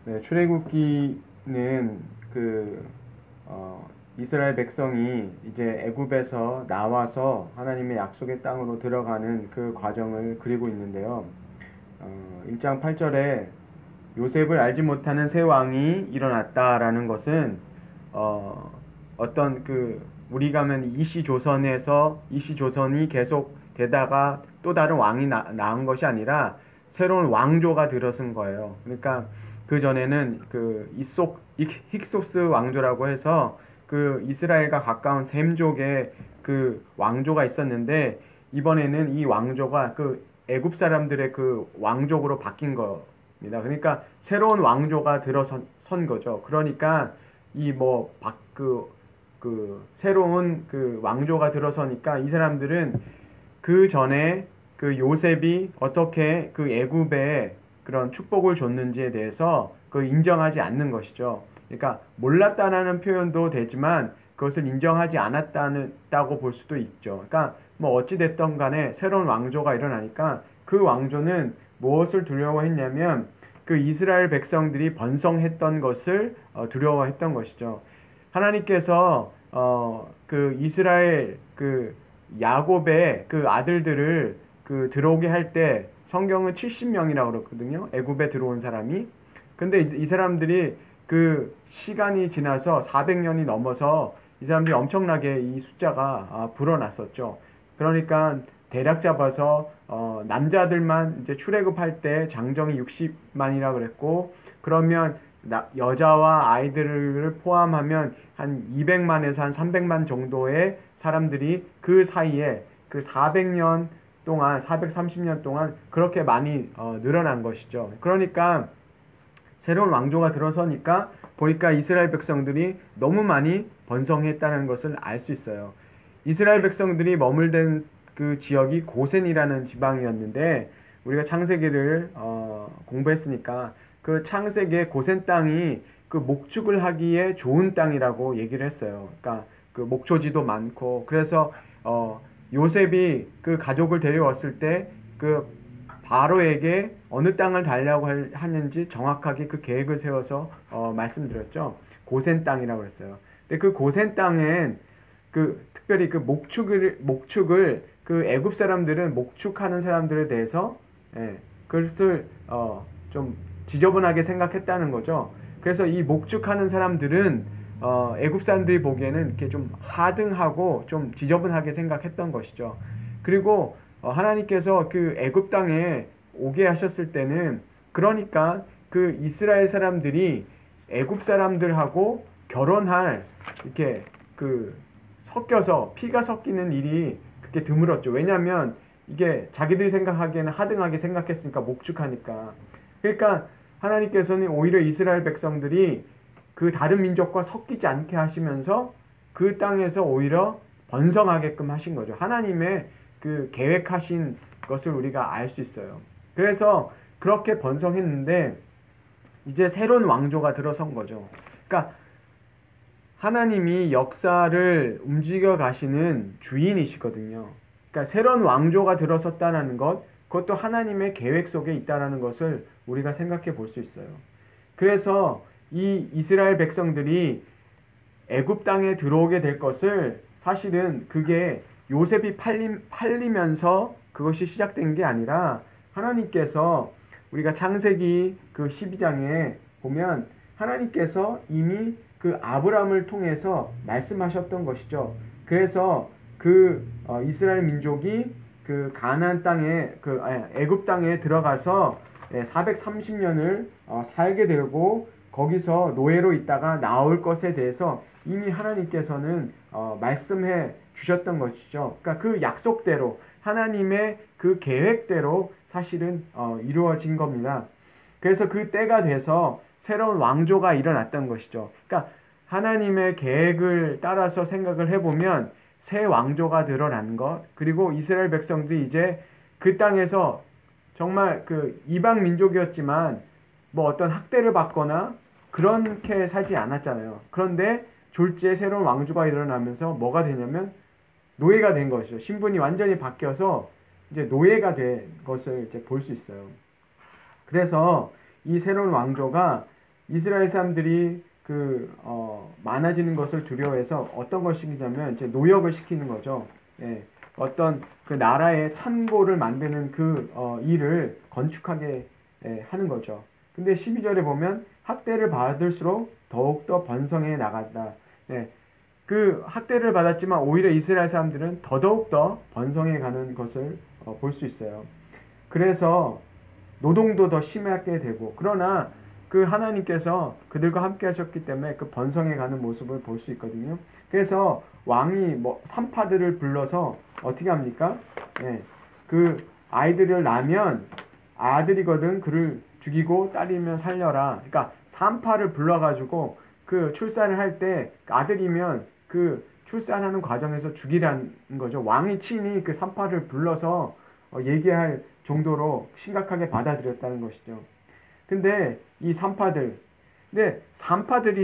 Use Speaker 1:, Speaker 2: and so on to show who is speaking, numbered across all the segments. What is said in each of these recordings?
Speaker 1: 네, 출애굽기는 그 이스라엘 백성이 이제 애굽에서 나와서 하나님의 약속의 땅으로 들어가는 그 과정을 그리고 있는데요. 1장 8절에 요셉을 알지 못하는 새 왕이 일어났다라는 것은 어떤 우리가 하면 이시조선이 계속 되다가 또 다른 왕이 나온 것이 아니라 새로운 왕조가 들어선 거예요. 그러니까 그 전에는 힉소스 왕조라고 해서 그 이스라엘과 가까운 셈족의 그 왕조가 있었는데, 이번에는 이 왕조가 그 애굽 사람들의 그 왕족으로 바뀐 겁니다. 그러니까 새로운 왕조가 들어선 거죠. 그러니까 새로운 그 왕조가 들어서니까 이 사람들은 그 전에 그 요셉이 어떻게 그 애굽에 그런 축복을 줬는지에 대해서 그 인정하지 않는 것이죠. 그러니까 몰랐다라는 표현도 되지만 그것을 인정하지 않았다고 볼 수도 있죠. 그러니까 뭐 어찌 됐던 간에 새로운 왕조가 일어나니까 그 왕조는 무엇을 두려워했냐면 그 이스라엘 백성들이 번성했던 것을 두려워했던 것이죠. 하나님께서 그 이스라엘 그 야곱의 그 아들들을 그 들어오게 할 때 성경은 70명이라고 그렇거든요. 애굽에 들어온 사람이. 근데 이 사람들이 그 시간이 지나서 400년이 넘어서 이 사람들이 엄청나게 이 숫자가 불어났었죠. 그러니까 대략 잡아서 남자들만 이제 출애굽할 때 장정이 60만이라 그랬고, 그러면 여자와 아이들을 포함하면 한 200만에서 한 300만 정도의 사람들이 그 사이에 그 400년 동안 430년 동안 그렇게 많이 늘어난 것이죠. 그러니까 새로운 왕조가 들어서니까 보니까 이스라엘 백성들이 너무 많이 번성했다는 것을 알 수 있어요. 이스라엘 백성들이 머물던 그 지역이 고센이라는 지방이었는데, 우리가 창세기를 공부했으니까 그 창세기의 고센 땅이 그 목축을 하기에 좋은 땅이라고 얘기를 했어요. 그러니까 그 목초지도 많고, 그래서 요셉이 그 가족을 데려왔을 때 그 바로에게 어느 땅을 달라고 하는지 정확하게 그 계획을 세워서 말씀드렸죠. 고센 땅이라고 했어요. 근데 그 고센 땅엔 특별히 그 목축을 그 애굽 사람들은 목축하는 사람들에 대해서 그것을 좀 지저분하게 생각했다는 거죠. 그래서 이 목축하는 사람들은 애굽 사람들이 보기에는 이렇게 좀 하등하고 좀 지저분하게 생각했던 것이죠. 그리고 하나님께서 그 애굽 땅에 오게 하셨을 때는, 그러니까 그 이스라엘 사람들이 애굽 사람들하고 결혼할 이렇게 섞여서 피가 섞이는 일이 그렇게 드물었죠. 왜냐하면 이게 자기들이 생각하기에는 하등하게 생각했으니까, 목축하니까. 그러니까 하나님께서는 오히려 이스라엘 백성들이 그 다른 민족과 섞이지 않게 하시면서 그 땅에서 오히려 번성하게끔 하신 거죠. 하나님의 그 계획하신 것을 우리가 알 수 있어요. 그래서 그렇게 번성했는데 이제 새로운 왕조가 들어선 거죠. 그러니까 하나님이 역사를 움직여 가시는 주인이시거든요. 그러니까 새로운 왕조가 들어섰다는 것, 그것도 하나님의 계획 속에 있다는 것을 우리가 생각해 볼 수 있어요. 그래서 이 이스라엘 백성들이 애굽 땅에 들어오게 될 것을, 사실은 그게 요셉이 팔리면서 그것이 시작된 게 아니라, 하나님께서 우리가 창세기 그 12장에 보면 하나님께서 이미 그 아브람을 통해서 말씀하셨던 것이죠. 그래서 이스라엘 민족이 그 가나안 땅에 애굽 땅에 들어가서 430년을 살게 되고 거기서 노예로 있다가 나올 것에 대해서 이미 하나님께서는 말씀해 주셨던 것이죠. 그러니까 그 약속대로, 하나님의 그 계획대로 사실은 이루어진 겁니다. 그래서 그 때가 돼서 새로운 왕조가 일어났던 것이죠. 그러니까 하나님의 계획을 따라서 생각을 해보면 새 왕조가 드러난 것, 그리고 이스라엘 백성들이 이제 그 땅에서 정말 그 이방 민족이었지만 뭐 어떤 학대를 받거나 그렇게 살지 않았잖아요. 그런데 졸지에 새로운 왕조가 일어나면서 뭐가 되냐면 노예가 된 것이죠. 신분이 완전히 바뀌어서 이제 노예가 된 것을 이제 볼 수 있어요. 그래서 이 새로운 왕조가 이스라엘 사람들이 많아지는 것을 두려워해서 어떤 걸 시키냐면 이제 노역을 시키는 거죠. 예, 어떤 그 나라의 창고를 만드는 일을 건축하게 하는 거죠. 근데 12절에 보면 학대를 받을수록 더욱더 번성해 나간다. 예, 그 학대를 받았지만 오히려 이스라엘 사람들은 더더욱더 번성해 가는 것을 볼 수 있어요. 그래서 노동도 더 심하게 되고, 그러나 그 하나님께서 그들과 함께 하셨기 때문에 그 번성해 가는 모습을 볼 수 있거든요. 그래서 왕이 산파들을 불러서 어떻게 합니까? 예, 그 아이들을 낳으면 아들이거든 그를 죽이고 딸이면 살려라. 그러니까 산파를 불러가지고 그 출산을 할 때 아들이면 그 출산하는 과정에서 죽이라는 거죠. 왕이 친히 그 산파를 불러서 얘기할 정도로 심각하게 받아들였다는 것이죠. 근데 이 산파들이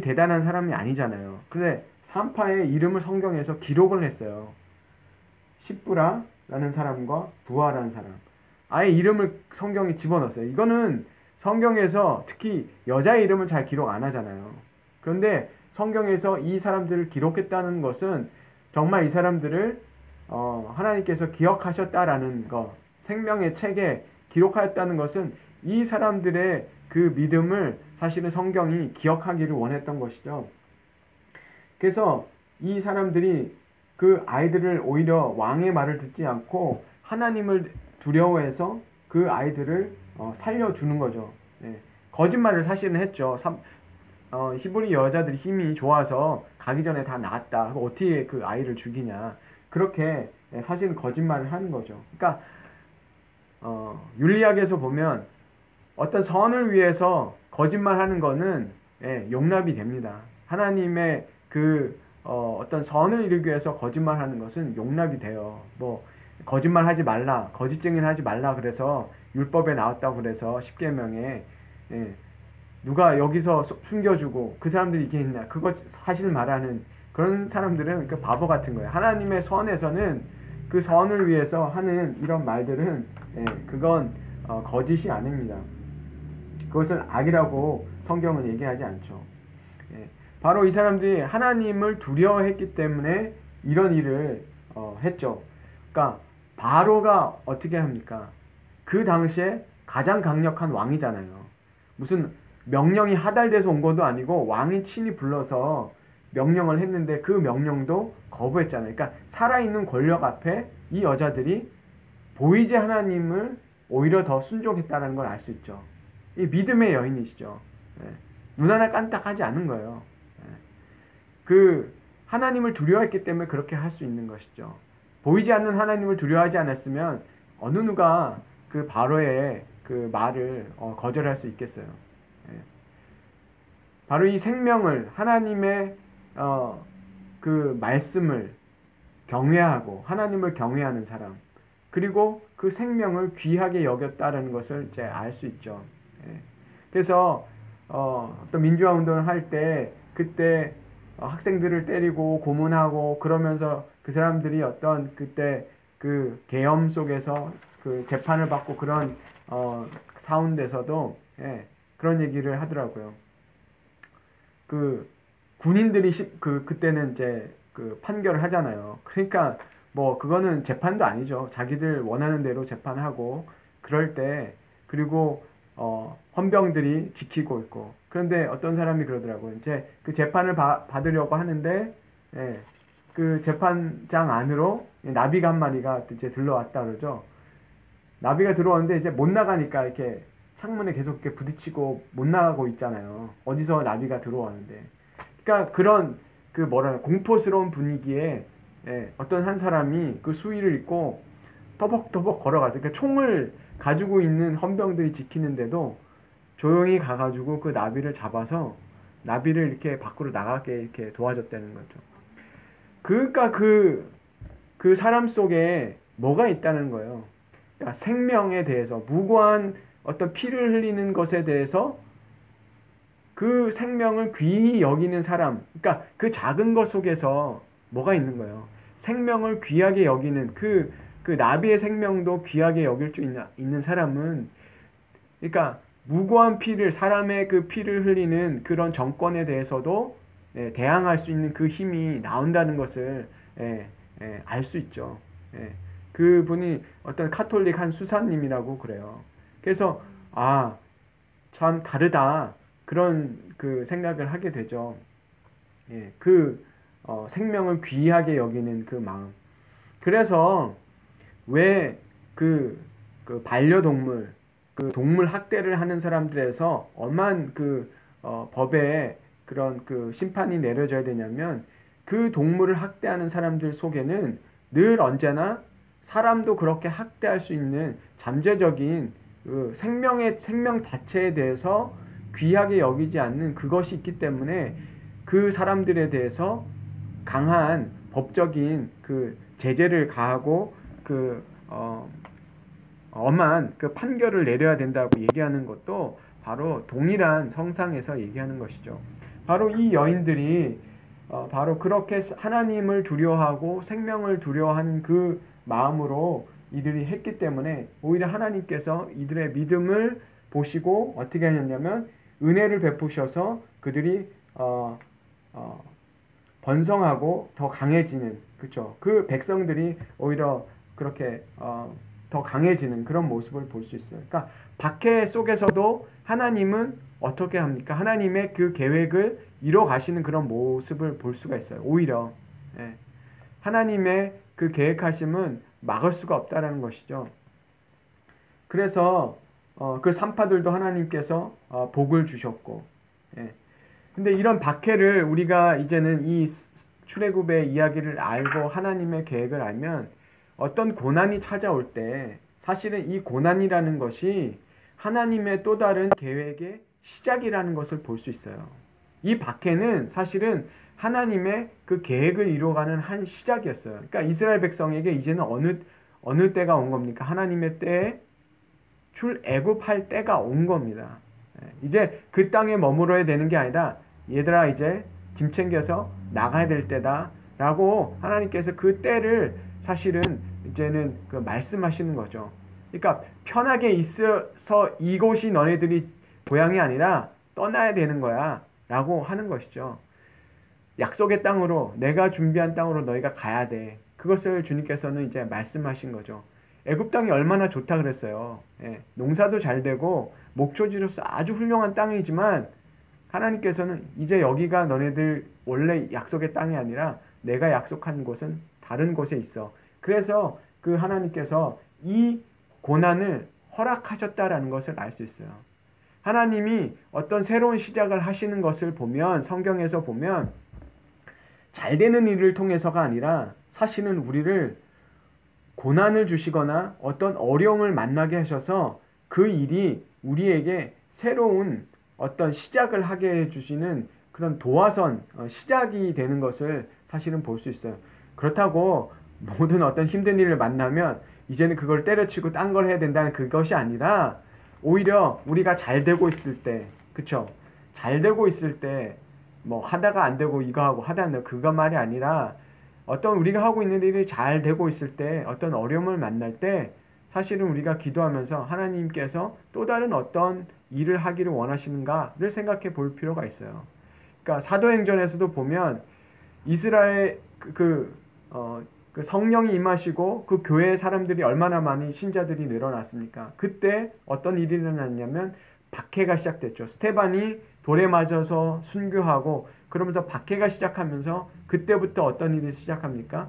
Speaker 1: 대단한 사람이 아니잖아요. 근데 산파의 이름을 성경에서 기록을 했어요. 십부라라는 사람과 부하라는 사람. 아예 이름을 성경에 집어넣었어요. 이거는 성경에서 특히 여자의 이름을 잘 기록 안 하잖아요. 그런데 성경에서 이 사람들을 기록했다는 것은 정말 이 사람들을 하나님께서 기억하셨다라는 것, 생명의 책에 기록하였다는 것은 이 사람들의 그 믿음을 사실은 성경이 기억하기를 원했던 것이죠. 그래서 이 사람들이 그 아이들을 오히려 왕의 말을 듣지 않고 하나님을 두려워해서 그 아이들을 살려주는 거죠. 예. 거짓말을 사실은 했죠. 히브리 여자들이 힘이 좋아서 가기 전에 다 낳았다. 어떻게 그 아이를 죽이냐. 그렇게 사실은 거짓말을 하는 거죠. 그러니까 윤리학에서 보면 어떤 선을 위해서 거짓말하는 거는 용납이 됩니다. 하나님의 어떤 선을 이루기 위해서 거짓말하는 것은 용납이 돼요. 거짓말하지 말라, 거짓증인을 하지 말라 그래서 율법에 나왔다고 그래서 십계명에 누가 여기서 숨겨주고 그 사람들이 이게 있냐, 그거 사실 말하는 그런 사람들은 그 바보 같은 거예요. 하나님의 선에서는 그 선을 위해서 하는 이런 말들은 그건 거짓이 아닙니다. 그것은 악이라고 성경은 얘기하지 않죠. 바로 이 사람들이 하나님을 두려워했기 때문에 이런 일을 했죠. 그러니까 바로가 어떻게 합니까? 그 당시에 가장 강력한 왕이잖아요. 무슨 명령이 하달돼서 온 것도 아니고 왕이 친히 불러서 명령을 했는데 그 명령도 거부했잖아요. 그러니까 살아있는 권력 앞에 이 여자들이 보이지 하나님을 오히려 더 순종했다는 걸 알 수 있죠. 이 믿음의 여인이시죠. 눈 하나 깐딱하지 않은 거예요. 그 하나님을 두려워했기 때문에 그렇게 할 수 있는 것이죠. 보이지 않는 하나님을 두려워하지 않았으면 어느 누가 그 바로의 그 말을 거절할 수 있겠어요. 바로 이 생명을 하나님의 그 말씀을 경외하고 하나님을 경외하는 사람, 그리고 그 생명을 귀하게 여겼다라는 것을 이제 알 수 있죠. 그래서 어떤 민주화 운동을 할 때 그때 학생들을 때리고 고문하고 그러면서 그 사람들이 어떤 그때 그 계엄 속에서 그 재판을 받고 그런 사운데서도 그런 얘기를 하더라고요. 그 군인들이 그때는 이제 그 판결을 하잖아요. 그러니까 그거는 재판도 아니죠. 자기들 원하는 대로 재판하고 그럴 때, 그리고 헌병들이 지키고 있고. 그런데 어떤 사람이 그러더라고요. 이제 그 재판을 받으려고 하는데 그 재판장 안으로 나비가 한 마리가 이제 들러왔다 그러죠. 나비가 들어왔는데 이제 못 나가니까 이렇게 창문에 계속 이렇게 부딪히고 못 나가고 있잖아요. 어디서 나비가 들어왔는데. 그러니까 그런 공포스러운 분위기에 어떤 한 사람이 그 수의를 입고 터벅터벅 걸어가서, 그러니까 총을 가지고 있는 헌병들이 지키는데도 조용히 가가지고 그 나비를 잡아서 나비를 이렇게 밖으로 나가게 이렇게 도와줬다는 거죠. 그러니까 그 사람 속에 뭐가 있다는 거예요. 그러니까 생명에 대해서, 무고한 어떤 피를 흘리는 것에 대해서 그 생명을 귀히 여기는 사람, 그러니까 그 작은 것 속에서 뭐가 있는 거예요. 생명을 귀하게 여기는 그 나비의 생명도 귀하게 여길 수 있는 사람은, 그러니까 무고한 피를 사람의 그 피를 흘리는 그런 정권에 대해서도 대항할 수 있는 그 힘이 나온다는 것을 알 수 있죠. 그분이 어떤 카톨릭 한 수사님이라고 그래요. 그래서 참 다르다 그런 그 생각을 하게 되죠. 생명을 귀하게 여기는 그 마음. 그래서 왜 그 반려동물, 그 동물 학대를 하는 사람들에서 엄한 법에 그런 그 심판이 내려져야 되냐면 그 동물을 학대하는 사람들 속에는 늘 언제나 사람도 그렇게 학대할 수 있는 잠재적인 그 생명 자체에 대해서 귀하게 여기지 않는 그것이 있기 때문에 그 사람들에 대해서 강한 법적인 그 제재를 가하고 엄한 그 판결을 내려야 된다고 얘기하는 것도 바로 동일한 성상에서 얘기하는 것이죠. 바로 이 여인들이 바로 그렇게 하나님을 두려워하고 생명을 두려워하는 그 마음으로 이들이 했기 때문에 오히려 하나님께서 이들의 믿음을 보시고 어떻게 하셨냐면 은혜를 베푸셔서 그들이 번성하고 더 강해지는, 그렇죠? 그 백성들이 오히려 그렇게 더 강해지는 그런 모습을 볼 수 있어요. 그러니까 박해 속에서도 하나님은 어떻게 합니까? 하나님의 그 계획을 이뤄 가시는 그런 모습을 볼 수가 있어요. 오히려 하나님의 그 계획하심은 막을 수가 없다라는 것이죠. 그래서 그 산파들도 하나님께서 복을 주셨고, 근데 이런 박해를 우리가 이제는 이 출애굽의 이야기를 알고 하나님의 계획을 알면 어떤 고난이 찾아올 때 사실은 이 고난이라는 것이 하나님의 또 다른 계획의 시작이라는 것을 볼 수 있어요. 이 박해는 사실은 하나님의 그 계획을 이루어가는 한 시작이었어요. 그러니까 이스라엘 백성에게 이제는 어느 때가 온 겁니까? 하나님의 때에 출애굽할 때가 온 겁니다. 이제 그 땅에 머물러야 되는 게 아니라 얘들아 이제 짐 챙겨서 나가야 될 때다 라고 하나님께서 그 때를 사실은 이제는 말씀하시는 거죠. 그러니까 편하게 있어서 이곳이 너네들이 고향이 아니라 떠나야 되는 거야 라고 하는 것이죠. 약속의 땅으로, 내가 준비한 땅으로 너희가 가야 돼. 그것을 주님께서는 이제 말씀하신 거죠. 애굽 땅이 얼마나 좋다 그랬어요. 농사도 잘 되고 목초지로서 아주 훌륭한 땅이지만 하나님께서는 이제 여기가 너네들 원래 약속의 땅이 아니라 내가 약속한 곳은 다른 곳에 있어. 그래서 그 하나님께서 이 고난을 허락하셨다라는 것을 알 수 있어요. 하나님이 어떤 새로운 시작을 하시는 것을 보면, 성경에서 보면 잘 되는 일을 통해서가 아니라 사실은 우리를 고난을 주시거나 어떤 어려움을 만나게 하셔서 그 일이 우리에게 새로운 어떤 시작을 하게 해주시는 그런 도화선, 시작이 되는 것을 사실은 볼 수 있어요. 그렇다고 모든 어떤 힘든 일을 만나면 이제는 그걸 때려치고 딴 걸 해야 된다는 그것이 아니라 오히려 우리가 잘 되고 있을 때, 그쵸? 잘 되고 있을 때 뭐 하다가 안 되고 이거 하고 하다 안 되고 그거 말이 아니라 어떤 우리가 하고 있는 일이 잘 되고 있을 때 어떤 어려움을 만날 때 사실은 우리가 기도하면서 하나님께서 또 다른 어떤 일을 하기를 원하시는가를 생각해 볼 필요가 있어요. 그러니까 사도행전에서도 보면 이스라엘 그 성령이 임하시고 그 교회 사람들이 얼마나 많이 신자들이 늘어났습니까? 그때 어떤 일이 일어났냐면 박해가 시작됐죠. 스테반이 돌에 맞아서 순교하고 그러면서 박해가 시작하면서 그때부터 어떤 일이 시작합니까?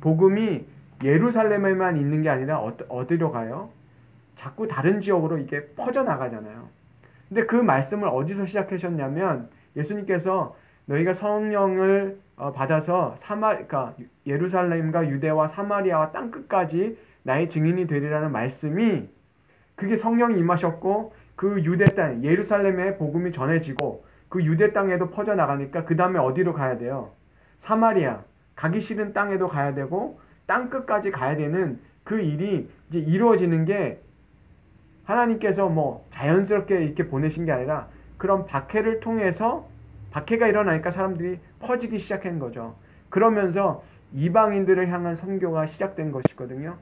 Speaker 1: 복음이 예루살렘에만 있는 게 아니라 어디로 가요? 자꾸 다른 지역으로 이게 퍼져나가잖아요. 근데 그 말씀을 어디서 시작하셨냐면 예수님께서 너희가 성령을 받아서 그러니까 예루살렘과 유대와 사마리아와 땅끝까지 나의 증인이 되리라는 말씀이 그게 성령이 임하셨고 그 유대 땅 예루살렘에 복음이 전해지고 그 유대 땅에도 퍼져나가니까 그 다음에 어디로 가야 돼요? 사마리아, 가기 싫은 땅에도 가야 되고 땅끝까지 가야 되는 그 일이 이제 이루어지는 게 하나님께서 뭐 자연스럽게 이렇게 보내신 게 아니라 그런 박해를 통해서 박해가 일어나니까 사람들이 퍼지기 시작한 거죠. 그러면서 이방인들을 향한 선교가 시작된 것이거든요.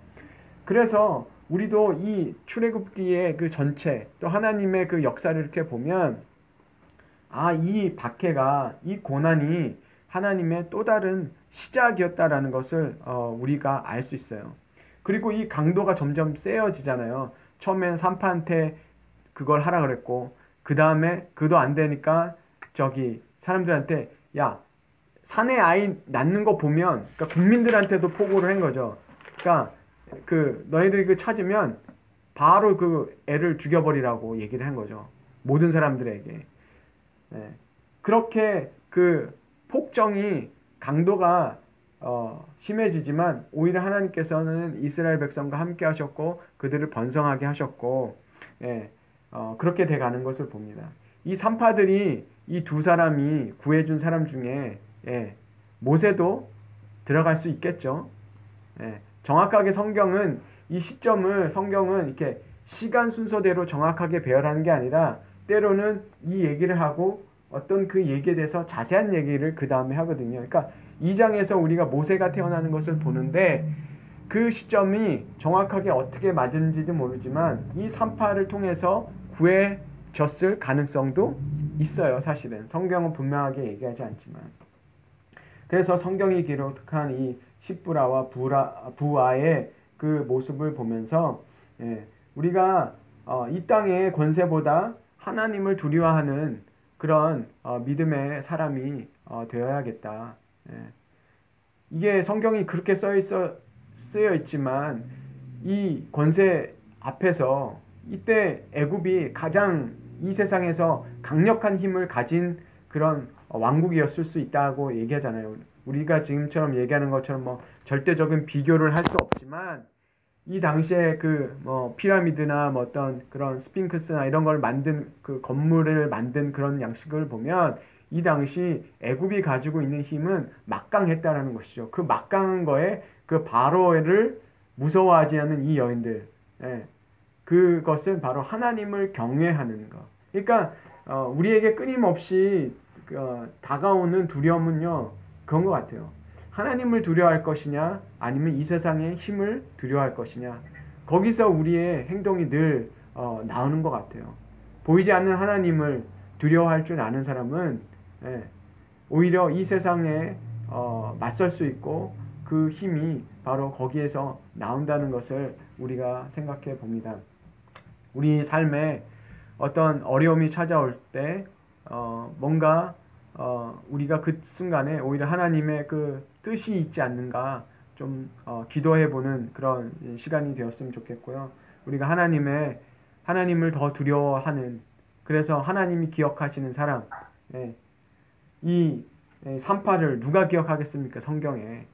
Speaker 1: 그래서 우리도 이 출애굽기의 그 전체 또 하나님의 그 역사를 이렇게 보면 이 박해가 이 고난이 하나님의 또 다른 시작이었다라는 것을 우리가 알 수 있어요. 그리고 이 강도가 점점 세어지잖아요. 처음엔 산파한테 그걸 하라 그랬고 그 다음에 그도 안 되니까 저기 사람들한테 야 산에 아이 낳는 거 보면 그러니까 국민들한테도 포고를 한 거죠. 그러니까 그 너희들이 그 찾으면 바로 그 애를 죽여버리라고 얘기를 한 거죠. 모든 사람들에게. 네. 그렇게 그 폭정이 강도가 심해지지만 오히려 하나님께서는 이스라엘 백성과 함께 하셨고 그들을 번성하게 하셨고 예, 그렇게 돼가는 것을 봅니다. 이 산파들이 이 두 사람이 구해준 사람 중에 예, 모세도 들어갈 수 있겠죠. 예, 정확하게 성경은 이 시점을 성경은 이렇게 시간 순서대로 정확하게 배열하는 게 아니라 때로는 이 얘기를 하고 어떤 그 얘기에 대해서 자세한 얘기를 그 다음에 하거든요. 그러니까 2장에서 우리가 모세가 태어나는 것을 보는데 그 시점이 정확하게 어떻게 맞은지도 모르지만 이 산파를 통해서 구해졌을 가능성도 있어요. 사실은 성경은 분명하게 얘기하지 않지만 그래서 성경이 기록한 이 십부라와 부하의 그 모습을 보면서 우리가 이 땅의 권세보다 하나님을 두려워하는 그런 믿음의 사람이 되어야겠다. 이게 성경이 그렇게 쓰여 있지만 이 권세 앞에서 이때 애굽이 가장 이 세상에서 강력한 힘을 가진 그런 왕국이었을 수 있다고 얘기하잖아요. 우리가 지금처럼 얘기하는 것처럼 뭐 절대적인 비교를 할 수 없지만 이 당시에 그 뭐 피라미드나 뭐 어떤 그런 스핑크스나 이런 걸 만든 그 건물을 만든 그런 양식을 보면 이 당시 애굽이 가지고 있는 힘은 막강했다라는 것이죠. 그 막강한 거에 그 바로를 무서워하지 않는 이 여인들, 그것은 바로 하나님을 경외하는 것. 그러니까 우리에게 끊임없이 다가오는 두려움은요 그런 것 같아요. 하나님을 두려워할 것이냐 아니면 이 세상의 힘을 두려워할 것이냐, 거기서 우리의 행동이 늘 나오는 것 같아요. 보이지 않는 하나님을 두려워할 줄 아는 사람은 오히려 이 세상에 맞설 수 있고 그 힘이 바로 거기에서 나온다는 것을 우리가 생각해 봅니다. 우리 삶에 어떤 어려움이 찾아올 때 뭔가 우리가 그 순간에 오히려 하나님의 그 뜻이 있지 않는가 좀 기도해 보는 그런 시간이 되었으면 좋겠고요. 우리가 하나님을 더 두려워하는, 그래서 하나님이 기억하시는 사람, 이 산파를 누가 기억하겠습니까? 성경에.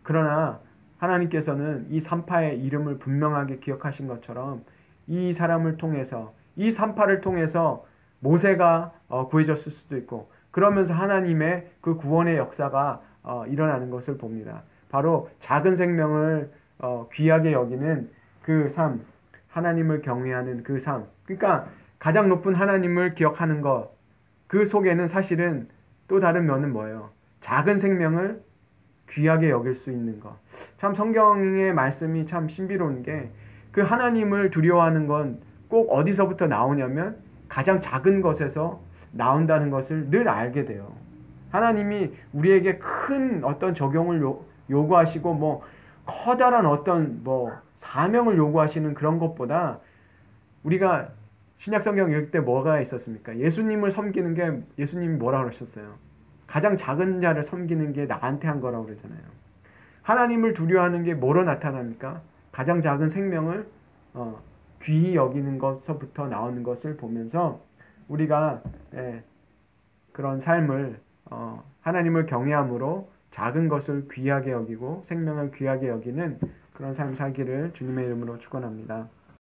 Speaker 1: 그러나 하나님께서는 이 산파의 이름을 분명하게 기억하신 것처럼 이 사람을 통해서, 이 산파를 통해서 모세가 구해졌을 수도 있고, 그러면서 하나님의 그 구원의 역사가 일어나는 것을 봅니다. 바로 작은 생명을 귀하게 여기는 그 삶, 하나님을 경외하는 그 삶. 그러니까 가장 높은 하나님을 기억하는 것, 그 속에는 사실은 또 다른 면은 뭐예요? 작은 생명을 귀하게 여길 수 있는 것. 참 성경의 말씀이 참 신비로운 게, 그 하나님을 두려워하는 건 꼭 어디서부터 나오냐면 가장 작은 것에서 나온다는 것을 늘 알게 돼요. 하나님이 우리에게 큰 어떤 적용을 요구하시고 뭐 커다란 어떤 뭐 사명을 요구하시는 그런 것보다, 우리가 신약성경 읽을 때 뭐가 있었습니까? 예수님을 섬기는 게, 예수님이 뭐라 그러셨어요? 가장 작은 자를 섬기는 게 나한테 한 거라고 그러잖아요. 하나님을 두려워하는 게 뭐로 나타납니까? 가장 작은 생명을 귀히 여기는 것서부터 나오는 것을 보면서 우리가 그런 삶을 하나님을 경외함으로 작은 것을 귀하게 여기고 생명을 귀하게 여기는 그런 삶 살기를 주님의 이름으로 축원합니다.